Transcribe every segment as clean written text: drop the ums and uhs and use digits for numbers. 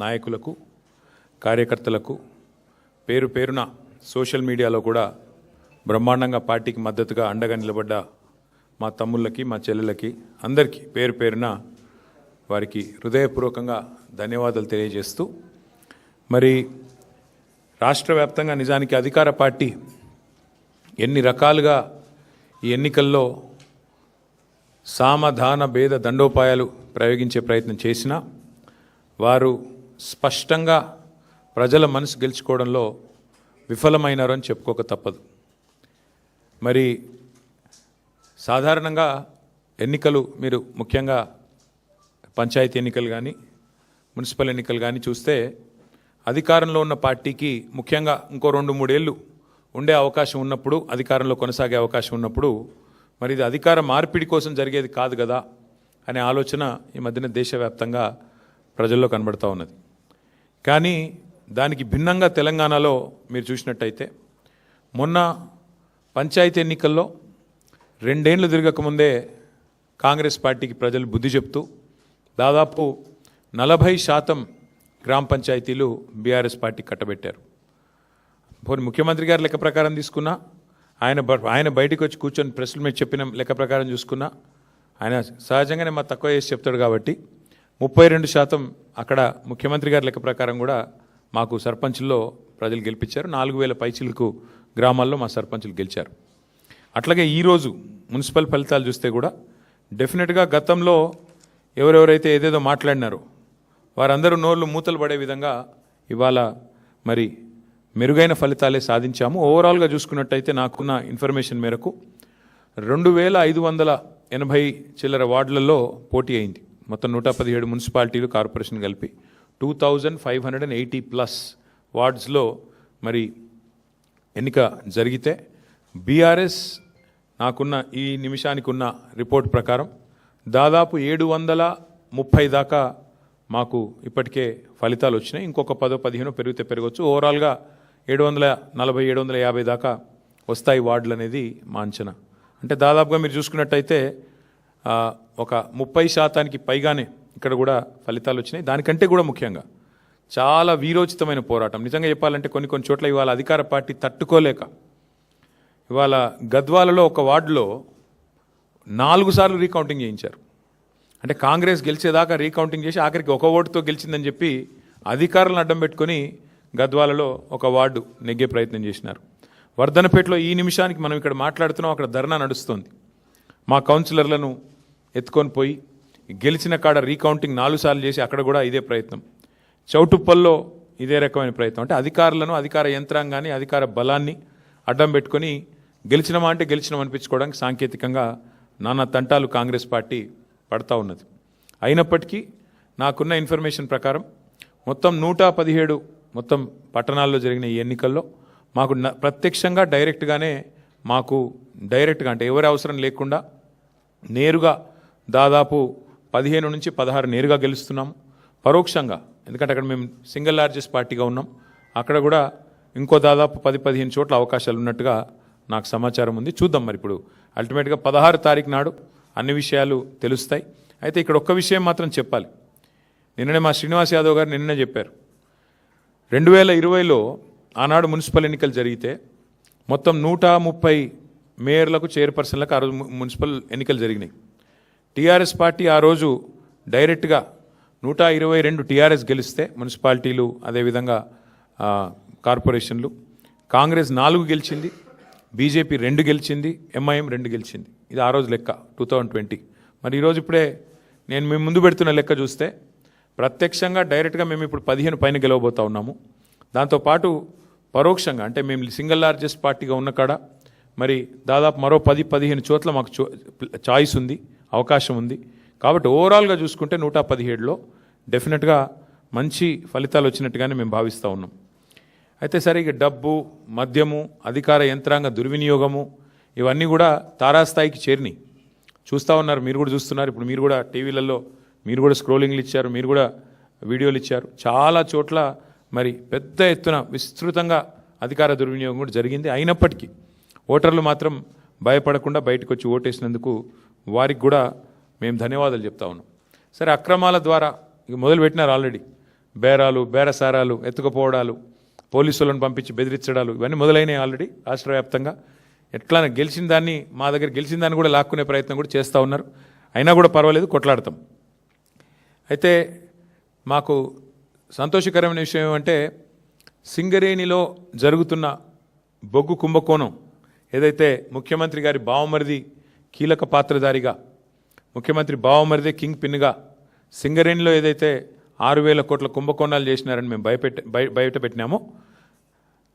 నాయకులకు కార్యకర్తలకు పేరు పేరున సోషల్ మీడియాలో కూడా బ్రహ్మాండంగా పార్టీకి మద్దతుగా అండగా నిలబడ్డ మా తమ్ముళ్ళకి మా చెల్లెలకి అందరికీ పేరు పేరున వారికి హృదయపూర్వకంగా ధన్యవాదాలు తెలియజేస్తూ మరి రాష్ట్ర వ్యాప్తంగా నిజానికి అధికార పార్టీ ఎన్ని రకాలుగా ఈ ఎన్నికల్లో సామధాన భేద దండోపాయాలు ప్రయోగించే ప్రయత్నం చేసినా వారు స్పష్టంగా ప్రజల మనసు గెలుచుకోవడంలో విఫలమైనారు అని చెప్పుకోక తప్పదు. మరి సాధారణంగా ఎన్నికలు మీరు ముఖ్యంగా పంచాయతీ ఎన్నికలు కానీ మున్సిపల్ ఎన్నికలు కానీ చూస్తే అధికారంలో ఉన్న పార్టీకి ముఖ్యంగా ఇంకో 2-3 ఏళ్ళు ఉండే అవకాశం ఉన్నప్పుడు, అధికారంలో కొనసాగే అవకాశం ఉన్నప్పుడు మరి ఇది అధికార మార్పిడి కోసం జరిగేది కాదు కదా అనే ఆలోచన ఈ మధ్యన దేశవ్యాప్తంగా ప్రజల్లో కనబడుతూ ఉన్నది. కానీ దానికి భిన్నంగా తెలంగాణలో మీరు చూసినట్టయితే మొన్న పంచాయతీ ఎన్నికల్లో 2 ఏళ్ళు తిరగకముందే కాంగ్రెస్ పార్టీకి ప్రజలు బుద్ధి చెప్తూ దాదాపు 40% గ్రామ పంచాయతీలు బీఆర్ఎస్ పార్టీ కట్టబెట్టారు. పోనీ ముఖ్యమంత్రి గారి లెక్క ప్రకారం తీసుకున్నా, ఆయన బయటికి వచ్చి కూర్చొని ప్రెస్ల మీద చెప్పిన లెక్క ప్రకారం చూసుకున్నా ఆయన సహజంగానే మా తక్కువ చేసి చెప్తాడు కాబట్టి 32% అక్కడ ముఖ్యమంత్రి గారి లెక్క ప్రకారం కూడా మాకు సర్పంచుల్లో ప్రజలు గెలిపించారు. 4000 పైచిలకు గ్రామాల్లో మా సర్పంచులు గెలిచారు. అట్లాగే ఈరోజు మున్సిపల్ ఫలితాలు చూస్తే కూడా డెఫినెట్గా గతంలో ఎవరెవరైతే ఏదేదో మాట్లాడినారో వారందరూ నోళ్ళు మూతలు పడే విధంగా ఇవాళ మరి మెరుగైన ఫలితాలే సాధించాము. ఓవరాల్గా చూసుకున్నట్టయితే నాకున్న ఇన్ఫర్మేషన్ మేరకు 2580 చిల్లర వార్డులలో పోటీ అయింది. మొత్తం 117 మున్సిపాలిటీలు కార్పొరేషన్ కలిపి 2580+ వార్డ్స్లో మరి ఎన్నిక జరిగితే బీఆర్ఎస్ నాకున్న ఈ నిమిషానికి ఉన్న రిపోర్ట్ ప్రకారం దాదాపు 730 దాకా మాకు ఇప్పటికే ఫలితాలు వచ్చినాయి. ఇంకొక 10-15 పెరిగితే పెరగవచ్చు. ఓవరాల్గా 740-750 దాకా వస్తాయి వార్డులు అనేది మా అంచనా. అంటే దాదాపుగా మీరు చూసుకున్నట్టయితే ఒక 30% పైగానే ఇక్కడ కూడా ఫలితాలు వచ్చినాయి. దానికంటే కూడా ముఖ్యంగా చాలా వీరోచితమైన పోరాటం. నిజంగా చెప్పాలంటే కొన్ని చోట్ల ఇవాళ అధికార పార్టీ తట్టుకోలేక ఇవాళ గద్వాలలో ఒక వార్డులో 4 సార్లు రీకౌంటింగ్ చేయించారు. అంటే కాంగ్రెస్ గెలిచేదాకా రీకౌంటింగ్ చేసి ఆఖరికి ఒక ఓటుతో గెలిచిందని చెప్పి అధికారులను అడ్డం పెట్టుకొని గద్వాలలో ఒక వార్డు నెగ్గే ప్రయత్నం చేసినారు. వర్ధనపేటలో ఈ నిమిషానికి మనం ఇక్కడ మాట్లాడుతున్నాం, అక్కడ ధర్నా నడుస్తుంది. మా కౌన్సిలర్లను ఎత్తుకొని పోయి గెలిచిన కాడ రీకౌంటింగ్ 4 సార్లు చేసి అక్కడ కూడా ఇదే ప్రయత్నం. చౌటుప్పల్లో ఇదే రకమైన ప్రయత్నం. అంటే అధికారులను, అధికార యంత్రాంగాన్ని, అధికార బలాన్ని అడ్డం పెట్టుకొని గెలిచినమా అంటే గెలిచినాం అనిపించుకోవడానికి సాంకేతికంగా నానా తంటాలు కాంగ్రెస్ పార్టీ పడతా ఉన్నది. అయినప్పటికీ నాకున్న ఇన్ఫర్మేషన్ ప్రకారం మొత్తం 117 మొత్తం పట్టణాల్లో జరిగిన ఈ ఎన్నికల్లో మాకు ప్రత్యక్షంగా డైరెక్ట్గా అంటే ఎవరి అవసరం లేకుండా నేరుగా దాదాపు 15 నుంచి 16 నేరుగా గెలుస్తున్నాము. పరోక్షంగా ఎందుకంటే అక్కడ మేము సింగిల్ లార్జెస్ట్ పార్టీగా ఉన్నాం, అక్కడ కూడా ఇంకో దాదాపు 10-15 చోట్ల అవకాశాలు ఉన్నట్టుగా నాకు సమాచారం ఉంది. చూద్దాం మరి ఇప్పుడు అల్టిమేట్గా 16 తారీఖు నాడు అన్ని విషయాలు తెలుస్తాయి. అయితే ఇక్కడ ఒక్క విషయం మాత్రం చెప్పాలి. నిన్ననే మా శ్రీనివాస్ యాదవ్ గారు నిన్ననే చెప్పారు, 2020లో ఆనాడు మున్సిపల్ ఎన్నికలు జరిగితే మొత్తం 130 మేయర్లకు, చైర్పర్సన్లకు ఆ రోజు మున్సిపల్ ఎన్నికలు జరిగినాయి. టీఆర్ఎస్ పార్టీ ఆ రోజు డైరెక్ట్గా 122 టీఆర్ఎస్ గెలిస్తే మున్సిపాలిటీలు, అదేవిధంగా కార్పొరేషన్లు, కాంగ్రెస్ 4 గెలిచింది, బీజేపీ 2 గెలిచింది, ఎంఐఎం 2 గెలిచింది. ఇది ఆ రోజు లెక్క 2020. మరి ఈరోజు ఇప్పుడే నేను మేము ముందు పెడుతున్న లెక్క చూస్తే ప్రత్యక్షంగా డైరెక్ట్గా మేము ఇప్పుడు 15 పైన గెలవబోతూ ఉన్నాము. దాంతోపాటు పరోక్షంగా అంటే మేము సింగిల్ లార్జెస్ట్ పార్టీగా ఉన్న కాడ మరి దాదాపు మరో 10-15 చోట్ల మాకు చాయిస్ ఉంది, అవకాశం ఉంది. కాబట్టి ఓవరాల్గా చూసుకుంటే 117లో డెఫినెట్గా మంచి ఫలితాలు వచ్చినట్టుగానే మేము భావిస్తూ ఉన్నాం. అయితే సరే ఇక డబ్బు, మద్యము, అధికార యంత్రాంగ దుర్వినియోగము ఇవన్నీ కూడా తారాస్థాయికి చేరినాయి. చూస్తూ ఉన్నారు, మీరు కూడా చూస్తున్నారు. ఇప్పుడు మీరు కూడా టీవీలలో మీరు కూడా స్క్రోలింగ్లు ఇచ్చారు, మీరు కూడా వీడియోలు ఇచ్చారు. చాలా చోట్ల మరి పెద్ద ఎత్తున విస్తృతంగా అధికార దుర్వినియోగం కూడా జరిగింది. అయినప్పటికీ ఓటర్లు మాత్రం భయపడకుండా బయటకు వచ్చి ఓటేసినందుకు వారికి కూడా మేము ధన్యవాదాలు చెప్తా ఉన్నాం. సరే, అక్రమాల ద్వారా ఇక మొదలుపెట్టినారు ఆల్రెడీ. బేరాలు బేరసారాలు ఎత్తుకుపోవడాలు పోలీసులను పంపించి బెదిరించడాలు ఇవన్నీ మొదలైనవి ఆల్రెడీ రాష్ట్ర వ్యాప్తంగా. ఎట్లా గెలిచిన దాన్ని మా దగ్గర గెలిచిన దాన్ని కూడా లాక్కునే ప్రయత్నం కూడా చేస్తూ ఉన్నారు. అయినా కూడా పర్వాలేదు, కొట్లాడతాం. అయితే మాకు సంతోషకరమైన విషయం ఏమంటే సింగరేణిలో జరుగుతున్న బొగ్గు కుంభకోణం ఏదైతే ముఖ్యమంత్రి గారి బావమరిది కీలక పాత్రధారిగా, ముఖ్యమంత్రి బావమరిదే కింగ్ పిన్గా సింగరేణిలో ఏదైతే 6,000 కోట్ల కుంభకోణాలు చేసినారని మేము బయట పెట్టినామో,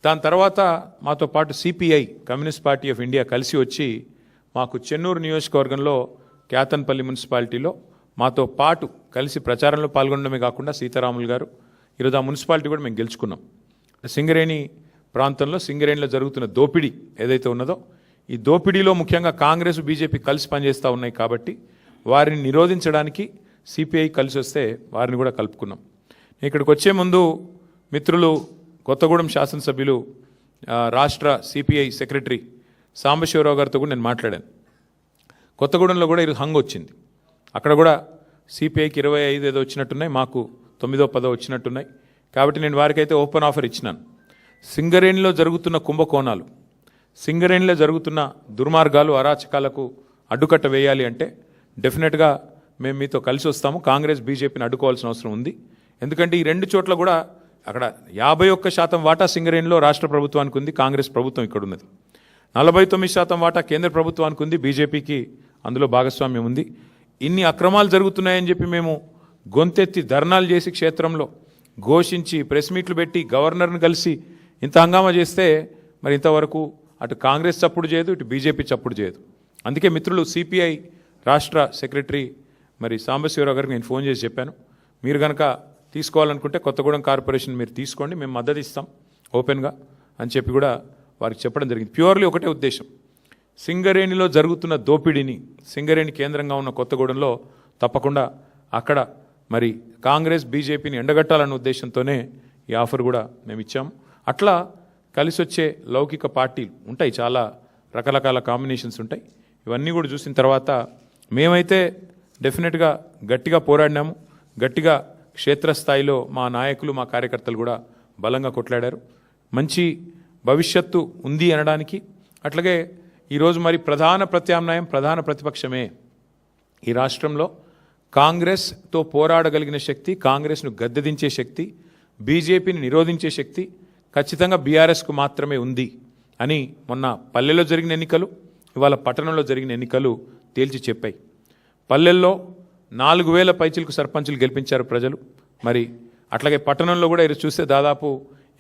దాని తర్వాత మాతో పాటు CPI communist party of India కలిసి వచ్చి మాకు చెన్నూరు నియోజకవర్గంలో క్యాతన్పల్లి మున్సిపాలిటీలో మాతో పాటు కలిసి ప్రచారంలో పాల్గొనడమే కాకుండా సీతారాములు గారు ఈరోజు ఆ మున్సిపాలిటీ కూడా మేము గెలుచుకున్నాం. సింగరేణి ప్రాంతంలో సింగరేణిలో జరుగుతున్న దోపిడీ ఏదైతే ఉన్నదో, ఈ దోపిడీలో ముఖ్యంగా కాంగ్రెస్ బీజేపీ కలిసి పనిచేస్తూ ఉన్నాయి కాబట్టి వారిని నిరోధించడానికి సిపిఐ కలిసి వస్తే వారిని కూడా కలుపుకున్నాం. ఇక్కడికి వచ్చే ముందు మిత్రులు కొత్తగూడెం శాసనసభ్యులు రాష్ట్ర సిపిఐ సెక్రటరీ సాంబశివరావు గారితో కూడా నేను మాట్లాడాను. కొత్తగూడెంలో కూడా ఈరోజు హంగ్ వచ్చింది. అక్కడ కూడా సిపిఐకి 25 ఏదో వచ్చినట్టున్నాయి, మాకు 9, 10 వచ్చినట్టున్నాయి. కాబట్టి నేను వారికైతే ఓపెన్ ఆఫర్ ఇచ్చినాను. సింగరేణిలో జరుగుతున్న కుంభకోణాలు, సింగరేణిలో జరుగుతున్న దుర్మార్గాలు, అరాచకాలకు అడ్డుకట్ట వేయాలి అంటే డెఫినెట్గా మేము మీతో కలిసి వస్తాము. కాంగ్రెస్ బీజేపీని అడ్డుకోవాల్సిన అవసరం ఉంది. ఎందుకంటే ఈ 2 చోట్ల కూడా అక్కడ 51% వాటా సింగరేణిలో రాష్ట్ర ప్రభుత్వానికి ఉంది, కాంగ్రెస్ ప్రభుత్వం ఇక్కడ ఉన్నది. 49% వాటా కేంద్ర ప్రభుత్వానికి ఉంది, బీజేపీకి అందులో భాగస్వామ్యం ఉంది. ఇన్ని అక్రమాలు జరుగుతున్నాయని చెప్పి మేము గొంతెత్తి ధర్నాలు చేసి క్షేత్రంలో ఘోషించి ప్రెస్ మీట్లు పెట్టి గవర్నర్ని కలిసి ఇంత హంగామా చేస్తే మరి ఇంతవరకు అటు కాంగ్రెస్ చప్పుడు చేయదు, ఇటు బీజేపీ చప్పుడు చేయదు. అందుకే మిత్రులు సిపిఐ రాష్ట్ర సెక్రటరీ మరి సాంబశివరావు గారికి నేను ఫోన్ చేసి చెప్పాను, మీరు కనుక తీసుకోవాలనుకుంటే కొత్తగూడెం కార్పొరేషన్ మీరు తీసుకోండి, మేము మద్దతు ఇస్తాం ఓపెన్గా అని చెప్పి కూడా వారికి చెప్పడం జరిగింది. ప్యూర్లీ ఒకటే ఉద్దేశం, సింగరేణిలో జరుగుతున్న దోపిడీని సింగరేణి కేంద్రంగా ఉన్న కొత్తగూడెంలో తప్పకుండా అక్కడ మరి కాంగ్రెస్ బీజేపీని ఎండగట్టాలన్న ఉద్దేశంతోనే ఈ ఆఫర్ కూడా మేము ఇచ్చాము. అట్లా కలిసి వచ్చే లౌకిక పార్టీలు ఉంటాయి, చాలా రకరకాల కాంబినేషన్స్ ఉంటాయి. ఇవన్నీ కూడా చూసిన తర్వాత మేమైతే డెఫినెట్గా గట్టిగా పోరాడినాము. గట్టిగా క్షేత్రస్థాయిలో మా నాయకులు మా కార్యకర్తలు కూడా బలంగా కొట్లాడారు. మంచి భవిష్యత్తు ఉంది అనడానికి. అట్లాగే ఈరోజు మరి ప్రధాన ప్రత్యామ్నాయం ప్రధాన ప్రతిపక్షమే. ఈ రాష్ట్రంలో కాంగ్రెస్తో పోరాడగలిగిన శక్తి, కాంగ్రెస్ను గద్దెదించే శక్తి, బీజేపీని నిరోధించే శక్తి ఖచ్చితంగా బీఆర్ఎస్కు మాత్రమే ఉంది అని మొన్న పల్లెలో జరిగిన ఎన్నికలు, ఇవాళ పట్టణంలో జరిగిన ఎన్నికలు తేల్చి చెప్పాయి. పల్లెల్లో 4,000 పైచిలకు సర్పంచులు గెలిపించారు ప్రజలు. మరి అట్లాగే పట్టణంలో కూడా ఈరోజు చూస్తే దాదాపు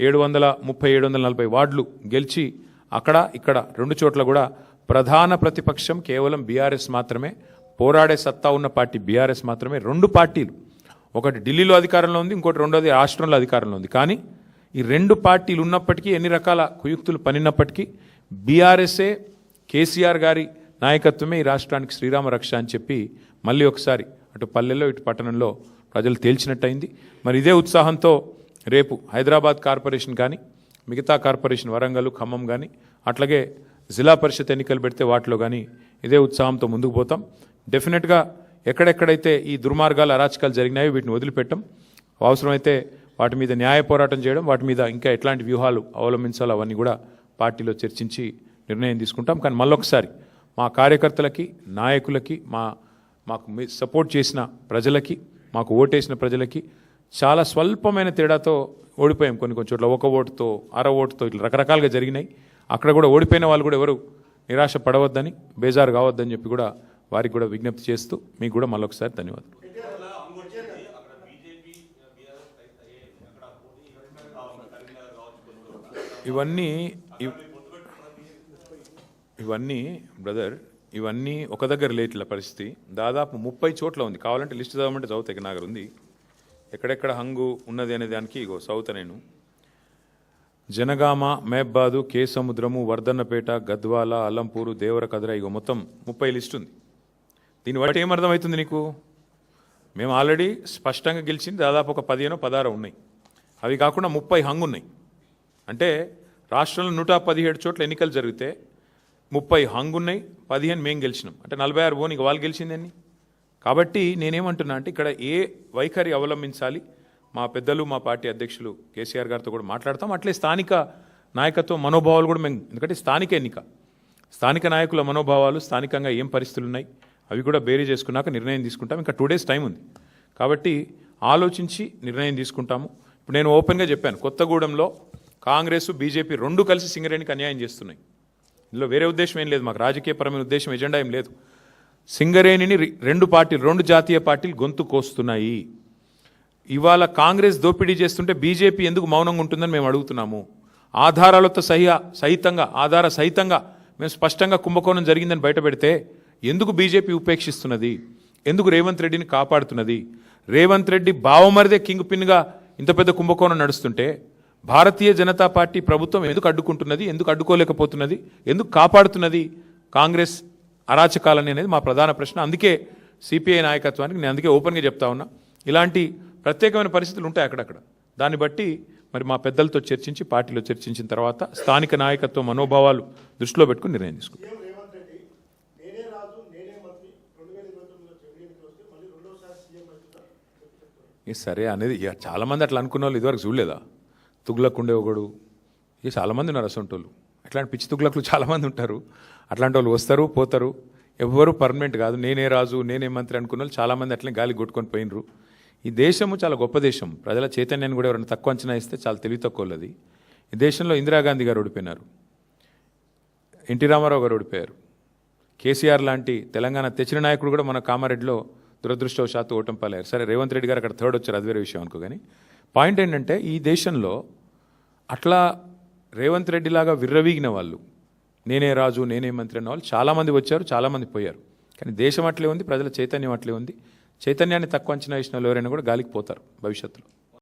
730, 740 వార్డులు గెలిచి అక్కడ ఇక్కడ 2 చోట్ల కూడా ప్రధాన ప్రతిపక్షం కేవలం బీఆర్ఎస్ మాత్రమే, పోరాడే సత్తా ఉన్న పార్టీ బీఆర్ఎస్ మాత్రమే. 2 పార్టీలు, ఒకటి ఢిల్లీలో అధికారంలో ఉంది, ఇంకోటి రెండోది రాష్ట్రంలో అధికారంలో ఉంది. కానీ ఈ 2 పార్టీలు ఉన్నప్పటికీ, ఎన్ని రకాల కుయుక్తులు పనిన్నప్పటికీ బీఆర్ఎస్ఏ, కేసీఆర్ గారి నాయకత్వమే ఈ రాష్ట్రానికి శ్రీరామ రక్ష అని చెప్పి మళ్ళీ ఒకసారి అటు పల్లెల్లో ఇటు పట్టణంలో ప్రజలు తేల్చినట్టయింది. మరి ఇదే ఉత్సాహంతో రేపు హైదరాబాద్ కార్పొరేషన్ కానీ, మిగతా కార్పొరేషన్ వరంగల్, ఖమ్మం కానీ, అట్లాగే జిల్లా పరిషత్ ఎన్నికలు పెడితే వాటిలో కానీ ఇదే ఉత్సాహంతో ముందుకు పోతాం. డెఫినెట్గా ఎక్కడెక్కడైతే ఈ దుర్మార్గాలు, అరాచకాలు జరిగినాయో వీటిని వదిలిపెట్టం. అవసరమైతే వాటి మీద న్యాయ పోరాటం చేయడం, వాటి మీద ఇంకా ఎట్లాంటి వ్యూహాలు అవలంబించాలో అవన్నీ కూడా పార్టీలో చర్చించి నిర్ణయం తీసుకుంటాం. కానీ మళ్ళొకసారి మా కార్యకర్తలకి, నాయకులకి, మాకు సపోర్ట్ చేసిన ప్రజలకి, మాకు ఓటేసిన ప్రజలకి చాలా స్వల్పమైన తేడాతో ఓడిపోయాం. కొన్ని చోట్ల 1 ఓటుతో, అర ఓటుతో ఇట్లా రకరకాలుగా జరిగినాయి. అక్కడ కూడా ఓడిపోయిన వాళ్ళు కూడా ఎవరు నిరాశ పడవద్దని, బేజారు కావద్దని చెప్పి కూడా వారికి కూడా విజ్ఞప్తి చేస్తూ మీకు కూడా మళ్ళొకసారి ధన్యవాదాలు. ఇవన్నీ బ్రదర్, ఇవన్నీ ఒక దగ్గర లేట్ల పరిస్థితి దాదాపు 30 చోట్ల ఉంది. కావాలంటే లిస్ట్ చదవమంటే చదువుతాయి, నాకు ఉంది ఎక్కడెక్కడ హంగు ఉన్నది అనే దానికి. ఇగో చదువుతా నేను. జనగామ, మహబాదు, కే సముద్రము, వర్ధన్నపేట, గద్వాల, అల్లంపూరు, దేవరకద్ర, ఇగో మొత్తం 30 లిస్ట్ ఉంది. దీన్ని బట్టి ఏమర్థమవుతుంది నీకు? మేము ఆల్రెడీ స్పష్టంగా గెలిచింది దాదాపు ఒక 15, 16 ఉన్నాయి. అవి కాకుండా 30 హంగు ఉన్నాయి. అంటే రాష్ట్రంలో 117 చోట్ల ఎన్నికలు జరిగితే 30 హంగు ఉన్నాయి, 15 మేము గెలిచినాం. అంటే 46 పోనీ వాళ్ళు గెలిచిందని. కాబట్టి నేనేమంటున్నా అంటే ఇక్కడ ఏ వైఖరి అవలంబించాలి, మా పెద్దలు మా పార్టీ అధ్యక్షులు కేసీఆర్ గారితో కూడా మాట్లాడతాం. అట్లే స్థానిక నాయకత్వ మనోభావాలు కూడా మేము, ఎందుకంటే స్థానిక ఎన్నిక, స్థానిక నాయకుల మనోభావాలు, స్థానికంగా ఏం పరిస్థితులు ఉన్నాయి అవి కూడా బేరీ చేసుకున్నాక నిర్ణయం తీసుకుంటాం. ఇంకా 2 days టైం ఉంది కాబట్టి ఆలోచించి నిర్ణయం తీసుకుంటాము. ఇప్పుడు నేను ఓపెన్గా చెప్పాను, కొత్తగూడెంలో కాంగ్రెస్ బీజేపీ 2 కలిసి సింగరేణికి అన్యాయం చేస్తున్నాయి. ఇందులో వేరే ఉద్దేశం ఏం లేదు, మాకు రాజకీయపరమైన ఉద్దేశం ఎజెండా ఏం లేదు. సింగరేణిని 2 జాతీయ పార్టీలు గొంతు కోస్తున్నాయి. ఇవాళ కాంగ్రెస్ దోపిడీ చేస్తుంటే బీజేపీ ఎందుకు మౌనంగా ఉంటుందని మేము అడుగుతున్నాము. ఆధారాలతో ఆధార సహితంగా మేము స్పష్టంగా కుంభకోణం జరిగిందని బయటపెడితే ఎందుకు బీజేపీ ఉపేక్షిస్తున్నది, ఎందుకు రేవంత్ రెడ్డిని కాపాడుతున్నది? రేవంత్ రెడ్డి బావమరిదే కింగ్ పిన్గా ఇంత పెద్ద కుంభకోణం నడుస్తుంటే భారతీయ జనతా పార్టీ ప్రభుత్వం ఎందుకు అడ్డుకుంటున్నది, ఎందుకు అడ్డుకోలేకపోతున్నది, ఎందుకు కాపాడుతున్నది కాంగ్రెస్ అరాచకాలని అనేది మా ప్రధాన ప్రశ్న. అందుకే సిపిఐ నాయకత్వానికి నేను అందుకే ఓపెన్గా చెప్తా ఉన్నా, ఇలాంటి ప్రత్యేకమైన పరిస్థితులు ఉంటాయి అక్కడక్కడ. దాన్ని బట్టి మరి మా పెద్దలతో చర్చించి పార్టీలో చర్చించిన తర్వాత స్థానిక నాయకత్వ మనోభావాలు దృష్టిలో పెట్టుకుని నిర్ణయం తీసుకుంటాం. సరే అనేది ఇక చాలామంది అట్లా అనుకున్న వాళ్ళు ఇదివరకు చూడలేదా? తుగ్లక్ ఉండే ఒకడు, ఇక చాలామంది ఉన్నారు అసొంటోళ్ళు. అట్లాంటి పిచ్చి తుగ్లక్లు చాలామంది ఉంటారు. అట్లాంటి వాళ్ళు వస్తారు పోతారు, ఎవ్వరూ పర్మనెంట్ కాదు. నేనే రాజు నేనే మంత్రి అనుకున్న వాళ్ళు చాలామంది అట్లనే గాలి కొట్టుకొని పోయినరు. ఈ దేశము చాలా గొప్ప దేశం. ప్రజల చైతన్యాన్ని కూడా ఎవరైనా తక్కువ అంచనా ఇస్తే చాలా తెలివి తక్కువది. ఈ దేశంలో ఇందిరాగాంధీ గారు ఓడిపోయినారు, ఎన్టీ రామారావు గారు ఓడిపోయారు, కేసీఆర్ లాంటి తెలంగాణ తెచ్చిన నాయకుడు కూడా మన కామారెడ్డిలో దురదృష్టవశాత్తు ఓటమి పాలయ్యారు. సరే రేవంత్ రెడ్డి గారు అక్కడ 3rd వచ్చారు, అది వేరే విషయం అనుకో. కానీ పాయింట్ ఏంటంటే ఈ దేశంలో అట్లా రేవంత్ రెడ్డి లాగా విర్రవీగిన వాళ్ళు, నేనే రాజు నేనే మంత్రి అన్న వాళ్ళు చాలామంది వచ్చారు, చాలామంది పోయారు. కానీ దేశం అట్లే ఉంది, ప్రజల చైతన్యం అట్లే ఉంది. చైతన్యాన్ని తక్కువ అంచనా వేసిన వాళ్ళు ఎవరైనా కూడా గాలికి పోతారు భవిష్యత్తులో.